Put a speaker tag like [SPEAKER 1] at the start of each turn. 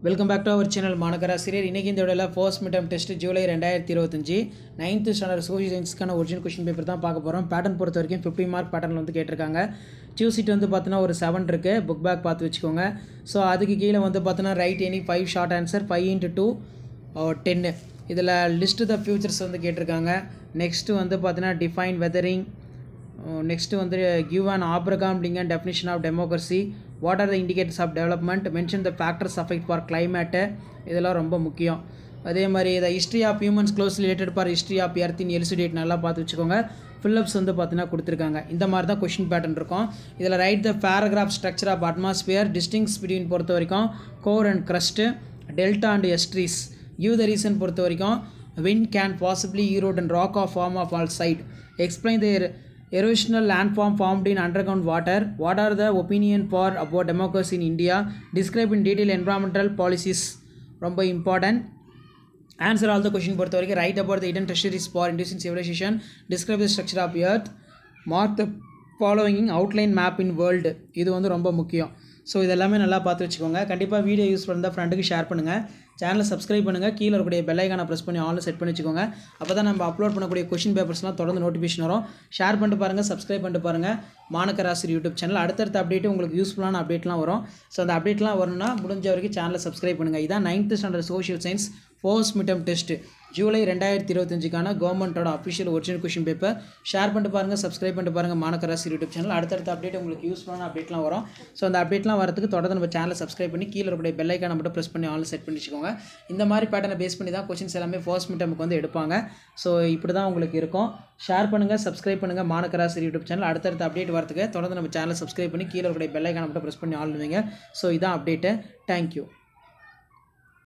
[SPEAKER 1] Welcome back to our channel Manakkarasiriyar. இன்றைக்கி இந்த வீடியோவில் first midterm test July 2025 9th standard social சயின்ஸ்க்கான ஒரிஜினல் கொஷின் பேப்பர் தான் பார்க்க போகிறோம். பேட்டர்ன் பொறுத்த வரைக்கும் 50 மார்க் பேட்டர்னில் வந்து கேட்டிருக்காங்க. சூஸ் சீட் வந்து பார்த்தீங்கன்னா ஒரு 7 இருக்குது. புக் பேக் பார்த்து வச்சுக்கோங்க. ஸோ அதுக்கு கீழே வந்து பார்த்தீங்கன்னா ரைட் எனி 5 ஷார்ட் ஆன்சர் 5 × 2 10. இதில் லிஸ்ட் த ஃபியூச்சர்ஸ் வந்து கேட்டிருக்காங்க. நெக்ஸ்ட்டு வந்து பார்த்தீங்கன்னா டிஃபைன் வெதரிங். நெக்ஸ்ட்டு வந்து give an Abraham Lincoln definition of democracy. What are the indicators of development. Mention the factors affect for climate. இதெல்லாம் ரொம்ப முக்கியம். அதே மாதிரி the history of humans close related for history of earth in elucidate நல்லா பார்த்து வச்சுக்கோங்க. Fill-ups வந்து பார்த்தீங்கன்னா கொடுத்துருக்காங்க. இந்த மாதிரி தான் கொஷின் பேட்டர்ன் இருக்கும். இதில் write the paragraph structure of atmosphere. Distinguish between பொறுத்த வரைக்கும் core and crust, delta and estuaries. Give the reason பொறுத்த வரைக்கும் wind can possibly erode and rock off form of all side. Explain the erosional landform formed in underground water. What are the opinion for about democracy in India? Describe in detail environmental policies. ரொம்ப important. Answer all the question பொறுத்த வரைக்கும் write about the hidden treasuries for inducing civilization. Describe the structure of earth. Mark the following outline map in world. இது வந்து ரொம்ப முக்கியம். So இதெல்லாமே நல்லா பார்த்து வச்சுக்கோங்க. கண்டிப்பாக வீடியோ யூஸ் பண்ணால் ஃப்ரெண்டுக்கு ஷேர் பண்ணுங்கள். சேனலை சப்ஸ்கிரைப் பண்ணுங்கள். கீழே இருக்கக்கூடிய பெல் ஐக்கானை ப்ரெஸ் பண்ணி ஆன்ல செட் பண்ணி வச்சுக்கோங்க. அப்போ தான் நம்ம அப்லோட் பண்ணக்கூடிய கொஷின் பேப்பர்ஸ்லாம் தொடர்ந்து நோட்டிஃபிகேஷன் வரும். ஷேர் பண்ணிட்டு பாருங்கள், சப்ஸ்கிரைப் பண்ணிட்டு பாருங்கள் மாணக்கராசிரியர் யூடியூப் சேனல். அடுத்தடுத்த அப்டேட்டு உங்களுக்கு யூஸ்ஃபுல்லான அப்டேட்லாம் வரும். ஸோ அந்த அப்டேட்லாம் வரணும்னா முடிஞ்ச வரைக்கும் சேனலை சப்ஸ்கிரைப் பண்ணுங்கள். இதான் 9th standard social science first midterm test July 2025க்கான கவர்மெண்ட்டோட official original question paper. Share பண்ணிட்டு பாருங்கள், சப்ஸ்கிரைப் பண்ணிட்டு பாருங்கள் மாணக்கராசிரியர் யூடியூப் சேனல். அடுத்தடுத்த அப்டேட் உங்களுக்கு யூஸ்ஃபுல்லான அப்டேட்லாம் வரும். ஸோ அந்த அப்டேட்லாம் வரதுக்கு தொடர்ந்து நம்ம சேனலை சப்ஸ்கிரைப் பண்ணி கீழே இருக்கக்கூடிய பெல் ஐக்கானை மட்டும் ப்ரெஸ் பண்ணி ஆன்ல செட் பண்ணி வச்சுக்கோங்க. இந்த மாதிரி பேட்டர்னை பேஸ் பண்ணி தான் கொஷின்ஸ் எல்லாமே ஃபர்ஸ்ட் மிட்டமுக்கு வந்து எடுப்பாங்க. ஸோ இப்படி தான் உங்களுக்கு இருக்கும். ஷேர் பண்ணுங்கள், சப்ஸ்கிரைப் பண்ணுங்கள் மாணக்கராசிரியர் யூடியூப் சேனல். அடுத்தடுத்த அப்டேட் வரதுக்கு தொடர்ந்து நம்ம சேனலை சப்ஸ்கிரைப் பண்ணி கீழே இருக்கக்கூடிய பெல் ஐக்கானை மட்டும் ப்ரெஸ் பண்ணி ஆன் பண்ணுவீங்க. ஸோ இதான் அப்டேட்டு. தேங்க்யூ.